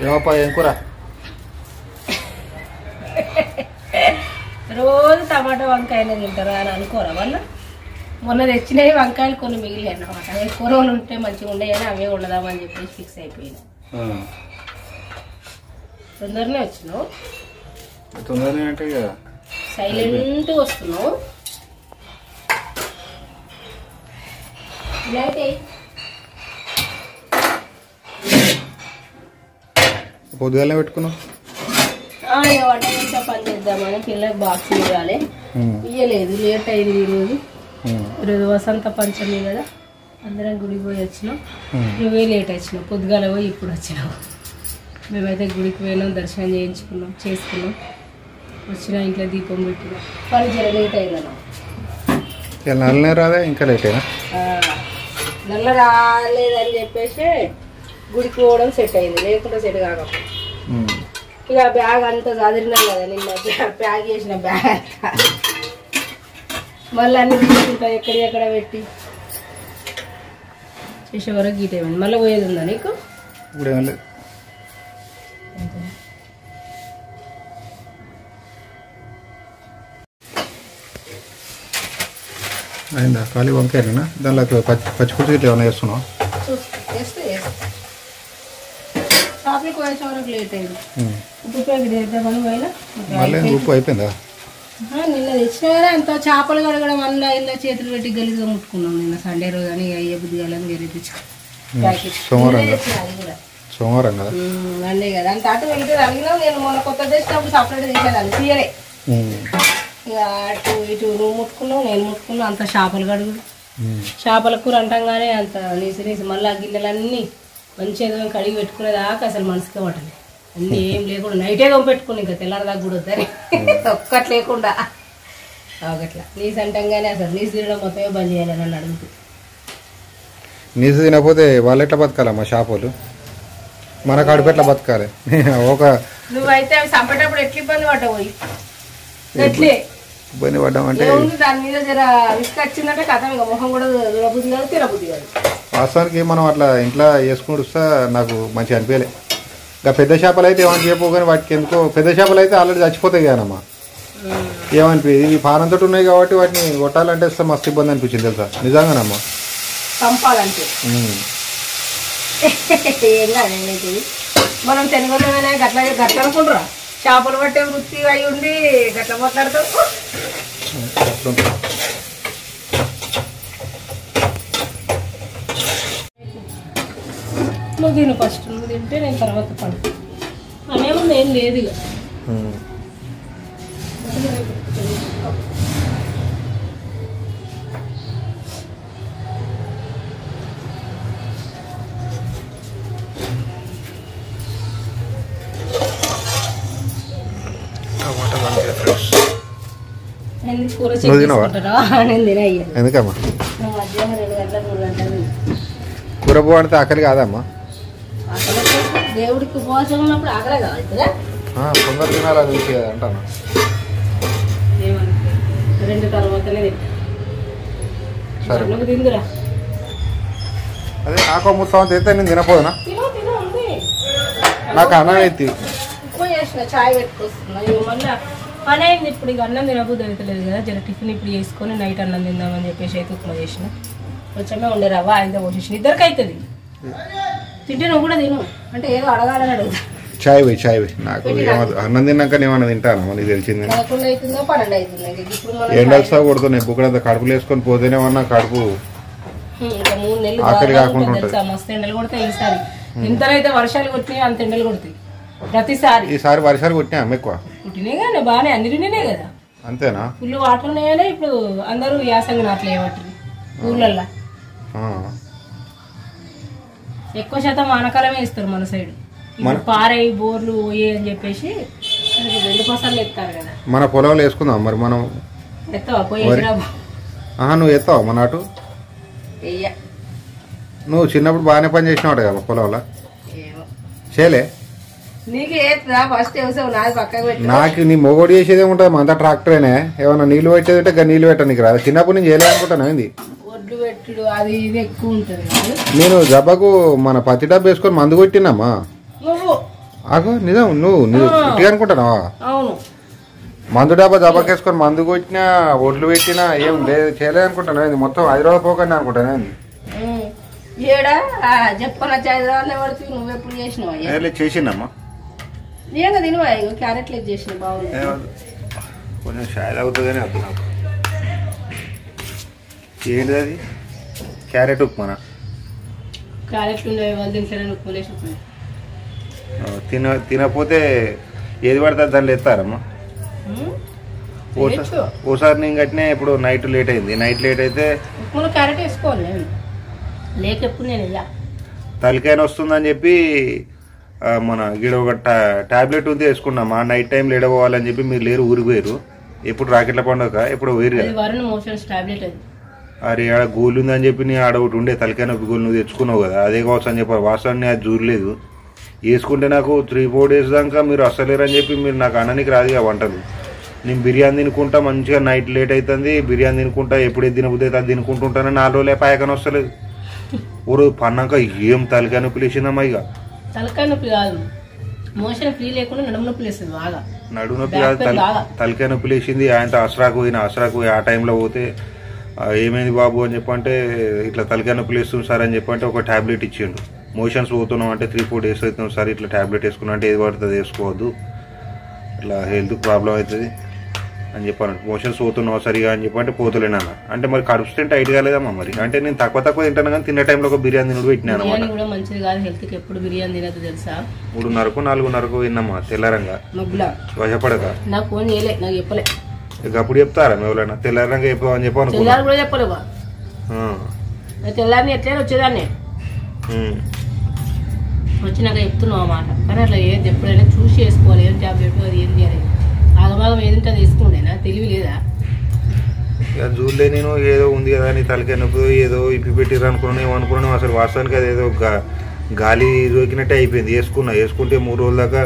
ఏమప్పా ఏం కూర? రోజు టమాటా వంకాయలు తింటారా అని అనుకోరా వాళ్ళు. మొన్న తెచ్చినవి వంకాయలు కొన్ని మిగిలి అన్నమాట. అవి కూరలు ఉంటే మంచిగా ఉండేయని అవే ఉండదామని చెప్పేసి ఫిక్స్ అయిపోయినా. తొందరనే వచ్చినావు. తొందరనే అంటే సైలెంట్ వస్తున్నావు. పొద్దుగాలనే పెట్టుకున్నావు. వంట చేసా పని చేద్దామని పిల్లలకు బాక్స్ ఇవ్వాలి. ఇయ్యలేదు, లేట్ అయింది ఈరోజు. ఈరోజు వసంత పంచమి కదా, అందరం గుడికి పోయి వచ్చినాం. నువ్వే లేట్ వచ్చినావు, పొద్దుగాల పోయి ఇప్పుడు వచ్చినావు. మేమైతే గుడికి పోయినాం, దర్శనం చేయించుకున్నాం, చేసుకున్నాం, వచ్చినా ఇంట్లో దీపం పెట్టినాం. పని జర లేట్ అయినా. నల్లనే రాదా ఇంకా లేట్ అయినా? నల్ల రాలేదని చెప్పేసి గుడికి పోవడం సెట్ అయింది, లేకుంటే సెట్ కాకపోతే. ఇక బ్యాగ్ అంతా చదిరినాం కదా నిన్న, ప్యాక్ చేసిన బ్యాగ్ అంతా మళ్ళీ అన్ని తీసుకుంటా ఎక్కడ పెట్టి చేసే వరకు గీట ఏమైంది. మళ్ళీ పోయేది ఉందా నీకు? ఇప్పుడు ఏం లేదు. అయిందా ఖాళీ వంకాయనా? దానిలో పచ్చిపుచ్చి ఇట్లా ఏమైనా వేస్తున్నావు? షాప్కి పోయేసే వరకు లేట్ అయింది. ఉప్పు ప్యాకెట్ చేద్దామని పోయినా. మళ్ళీ ఉప్పు అయిపోయిందా? నిన్న తెచ్చినా కదా, అంత చేపలు కడగడం వల్ల ఇలా చేతులు పెట్టి గలీజ్గా ముట్టుకున్నాం నిన్న సండే రోజు అని. అయ్యే బుద్ధి కాలని వేరే తెచ్చుకున్నాం ప్యాకెట్. సోమవారం కదా, మండే కదా అంత అటు వెళ్తే అడిగినాం. నేను మొన్న కొత్త తెచ్చినప్పుడు సపరేట్ తీసేదాన్ని, తీయలే. ఇక అటు ఇటు నువ్వు ముట్టుకున్నావు, నేను ముట్టుకున్నావు. అంత చేపలు కడుగుడు, చేపల కూర అంటంగానే అంత నీసి మళ్ళీ ఆ గిన్నెలన్నీ మంచిగా కడిగి పెట్టుకునేదాకా అసలు మనసుకే పట్టలేదు. అన్నీ ఏం లేకుండా నైటే పెట్టుకుని ఇంకా తెల్లారదాకా కూడా వద్దని ఒక్కటి లేకుండా ఒకట్లా నీసు అంటంగానే అసలు నీసు తినడం మొత్తమే బంద్ చేయాలి నన్ను అడుగుతూ. నీసు తినకపోతే వాళ్ళు ఎట్లా బతకాలమ్మా? షాపులు మన కడుపు ఎట్లా బతకాలి? నువ్వైతే అవి చంపేటప్పుడు ఎట్లా ఇబ్బంది పడ్డావు? ఎట్లే ఇబ్బంది పడ్డామంటే దాని మీద జర విసుక వచ్చిందంటే కథ ఇక మొహం కూడా దురబుద్ధి కాదు, తినబుద్ధి కాదు. వాస్తవానికి మనం అట్లా ఇంట్లో వేసుకుని వస్తా నాకు మంచిగా అనిపించలే. ఇంకా పెద్ద చేపలు అయితే ఏమని చెప్పు, కానీ వాటికి ఎందుకో పెద్ద చేపలు అయితే ఆల్రెడీ చచ్చిపోతాయి కదమ్మా. ఏమనిపించింది, ఇవి పానంతో ఉన్నాయి కాబట్టి వాటిని కొట్టాలంటే అసలు మస్తు ఇబ్బంది అనిపించింది తెలుసా, నిజంగానమ్మా. చంపాలంటే ఏం కాదు, మనం తెలుగులోనే గట్ల గట్ల అనుకుంటారా? చేపలు పట్టే వృత్తి అయి ఉండి గట్ల మాట్లాడతావు. నువ్వు తిను ఫస్ట్, నువ్వు తింటే నేను తర్వాత పడు అనేముంది, ఏం లేదు ఇక. కూర చేసుకుంటారా? నేను తినయ్యా. ఎందుకమ్మా? మధ్యాహ్నం 2 గంటల 3 గంటలు కూర పో అంటే ఆకలి కాదమ్మా? దేవుడికి ఉపవాసం ఉన్నప్పుడు ఆకలే కావాలి కదా, తొందర తినాలని చూసి అంటాను. 2 తర్వాతనే తింటా. సరే నువ్వు తిందురా. అదే నాకు ముత్తం తెస్తే నేను తినపోదునా? నాకు అన్నం ఎత్తి ఉప్పు చేసిన చాయ్ పెట్టుకొస్తున్నా. మళ్ళీ పని అయింది ఇప్పుడు, ఇక అన్నం తినబుద్ధి అవుతలేదు కదా, జర టిఫిన్ ఇప్పుడు చేసుకొని నైట్ అన్నం తిందామని చెప్పేసి అయితే ఉప్మా చేసిన. కొంచెమే ఉండే రవ్వ ఆయనతో పోసేసిన, ఇద్దరికి అవుతుంది. తింటే నువ్వు కూడా తిను, అంటే ఏదో అడగాలని అడుగుతా. చాయ్ పోయి చాయ్ పోయి నాకు అన్నం తిన్నాక ఏమన్నా తింటాను మనకి తెలిసింది. 11 అవుతుందో 12 అవుతుంది. ఎండల్సా కొడుతున్నాయి బుక్కడ కడుపులు వేసుకొని పోతేనేమన్నా కడుపు ఇంకా 3 నెలలు ఆకలి కాకుండా ఉంటుంది. మస్తు ఎండలు కొడతాయి ఈసారి. ఇంతనైతే వర్షాలు కొట్టినాయి అంత ఎండలు కొడతాయి ప్రతిసారి. ఈసారి వర్షాలు కొట్టినా ఎక్కువ పుట్టినాయి కానీ బాగానే అన్ని తినే కదా. అంతేనా? ఫుల్ వాటర్ ఉన్నాయనే ఇప్పుడు అందరూ యాసంగి నాట్లు వేయబట్టి ఊర్లల్లో ఎక్కువ శాతం వానకాలమే వేస్తారు మన సైడ్. పారై బోర్లు పోయే అని చెప్పేసి 2 పసాలు ఎత్తారు కదా. మన పొలంలో వేసుకుందాం మరి మనం. ఎత్తావా పోయి? నువ్వు ఎత్తావా మన అటు? నువ్వు చిన్నప్పుడు బాగానే పని చేసినావు కదా పొలంలో. చేయలే నీకు ఏదా ఫస్ట్ వ్యవసాయం నాది పక్కకు పెట్టి. నాకు నీ మొగోడు చేసేది ఏముంటుంది, అంతా ట్రాక్టరేనే. ఏమన్నా నీళ్లు పెట్టేది ఉంటే నీళ్లు పెట్ట నీకు రాదు. చిన్నప్పుడు నేను చేయలేదు అనుకుంటాను. ఏంది ఒడ్లు పెట్టుడు అది ఇది ఎక్కువ ఉంటుంది. నేను జబ్బకు మన పత్తి డబ్బు వేసుకొని మందు కొట్టినమ్మా. నువ్వు ఆగో నిజం నువ్వు గట్టిగా అనుకుంటున్నావా? అవును. మందు డబ్బా దబాకేసుకొని మందు కొట్టినా ఒడ్లు పెట్టినా ఏం లేదు చేయలేదు అనుకుంటాను. మొత్తం హైదరాబాద్ పోకండి అనుకుంటాను. ఏడా చెప్పనొచ్చి హైదరాబాద్ పడుతుంది. నువ్వు ఎప్పుడు చేసినావు? చేసిందమ్మా నిజంగా తినవా? క్యారెట్ లెగ్ చేసిన బాగుంది. కొంచెం షాయ్ అవుతుంది కానీ వద్దు నాకు. ఏంటి అది? క్యారెట్ ఉప్మానా? క్యారెట్లు వాళ్ళు తింటారని ఉప్మా వేసి తినకపోతే ఏది పడుతుంది దాంట్లో ఎత్తారమ్మా? ఓసారి నేను కట్టినా ఇప్పుడు నైట్ లేట్ అయింది. నైట్ లేట్ అయితే ఉప్మాలో క్యారెట్ వేసుకోవాలి. లేకెప్పుడు నేను ఇలా తలకాయన వస్తుందని చెప్పి మన గిడ ఒక టాబ్లెట్ ఉంది వేసుకున్నాం. ఆ నైట్ టైం లేడపోవాలని చెప్పి మీరు లేరు, ఊరికి పోయారు. ఎప్పుడు రాకెట్ల పండుగ ఎప్పుడు పోయారు కదా. అరే ఆడ గోలు ఉందని చెప్పి నేను ఆడ ఒకటి ఉండే తలకాయ నొప్పి గోలు నువ్వు తెచ్చుకున్నావు కదా, అదే కావచ్చు అని చెప్పి వాస్తవాన్ని అది జూరలేదు. వేసుకుంటే నాకు 3-4 days దాకా మీరు అసలేరని చెప్పి మీరు నాకు అననికి రాదుగా వంటలు. నేను బిర్యానీ తినుకుంటా, మంచిగా నైట్ లేట్ అవుతుంది బిర్యానీ తినుకుంటా, ఎప్పుడైతే తినబుద్ది అయితే అది తినుకుంటుంటానని 4 రోజులే పాయకని వస్తలేదు. ఊరు పన్నాక ఏం తలకాయ నొప్పి లేచిందమ్మా. ఇక తలకాయ నొప్పి కాదు, మోషన్ ఫ్రీ లేకుండా నడుము నొప్పి లేస్తుంది. బాగా నడుము నొప్పి కాదు, తలకాయ నొప్పి లేచింది. ఆయనతో అసరాకు పోయి ఆ టైంలో పోతే ఏమైంది బాబు అని చెప్పంటే ఇట్లా తలకాయ నొప్పి లేస్తుంది సార్ అని చెప్పంటే ఒక ట్యాబ్లెట్ ఇచ్చిండు. మోషన్స్ పోతున్నాం అంటే 3-4 days అవుతున్నాం సార్, ఇట్లా ట్యాబ్లెట్ వేసుకున్నా అంటే ఏది పడుతుంది వేసుకోవద్దు, ఇట్లా హెల్త్ ప్రాబ్లం అవుతుంది అని చెప్పాను. మోషన్స్ పోతున్నావు సరిగా అని చెప్పంటే పోతలేనా అంటే మరి కడుపు తింటే టైట్ కాలేదమ్మా. మరి అంటే నేను తక్కువ తింటాను కానీ తిన్న టైంలో ఒక బిర్యానీ తినడు పెట్టినాను అనమాట. 3:30-4:30 విన్నామా తెల్లారంగా వశపడక. ఇక అప్పుడు చెప్తారా ఎవరైనా తెల్లారంగా చెప్పామని చెప్పాను. తెల్లారిని ఎట్లయినా వచ్చేదాన్ని వచ్చినాక చెప్తున్నావు అన్నమాట. కానీ అట్లా ఏది ఎప్పుడైనా చూసి వేసుకోవాలి. ఏం టాబ్లెట్ అది ఏంది అని ఆగమాగం ఏదంటే అది వేసుకోండేనా, తెలివి లేదా? ఇక చూడలే నేను ఏదో ఉంది కదా అని తలకాయ నొప్పి ఏదో ఇప్పి పెట్టిర్రు అనుకున్నాను. అసలు వాస్తవానికి అది ఏదో గాలి దొరికినట్టే అయిపోయింది. వేసుకుంటే 3 రోజుల దాకా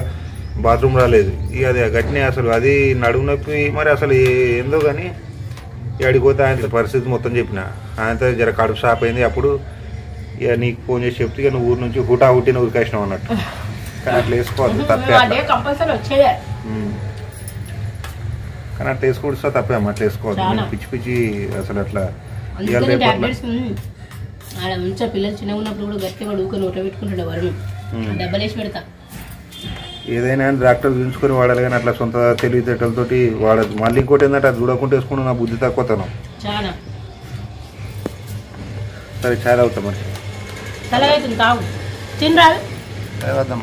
బాత్రూమ్ రాలేదు. ఇక అది గట్టినే అసలు అది నడుము నొప్పి మరి అసలు ఏందో కానీ అడిగిపోతే ఆయన పరిస్థితి మొత్తం చెప్పిన. ఆయనతో జర కడుపు షాప్ అయింది. అప్పుడు ఇక నీకు ఫోన్ చేసి చెప్తే ఇక నువ్వు ఊరు నుంచి హుటాహుట్టిన ఉరికేసినావు అన్నట్టు. కానీ అట్లా వేసుకోవద్దు, తప్పే. కానీ అట్లా వేసుకోవద్దు సార్, తప్పే అమ్మ. అట్లా వేసుకోవద్దు, పిచ్చి అసలు అట్లా. పిల్లలు చిన్నగా ఉన్నప్పుడు కూడా గట్టిగా ఊకొని నోట్లో పెట్టుకుంటాడు వరుణ్, డబ్బలేసి పెడతా. ఏదైనా డాక్టర్ చూసుకొని వాడాలి కానీ అట్లా సొంత తెలివితేటలతోటి వాడదు. మళ్ళీ ఇంకోటి ఏంటంటే అది చూడకుండా వేసుకుంటూ నా బుద్ధి తక్కువతనం. సరే చాయ్ తాగుతా మరి. తినరాదు వద్దాం.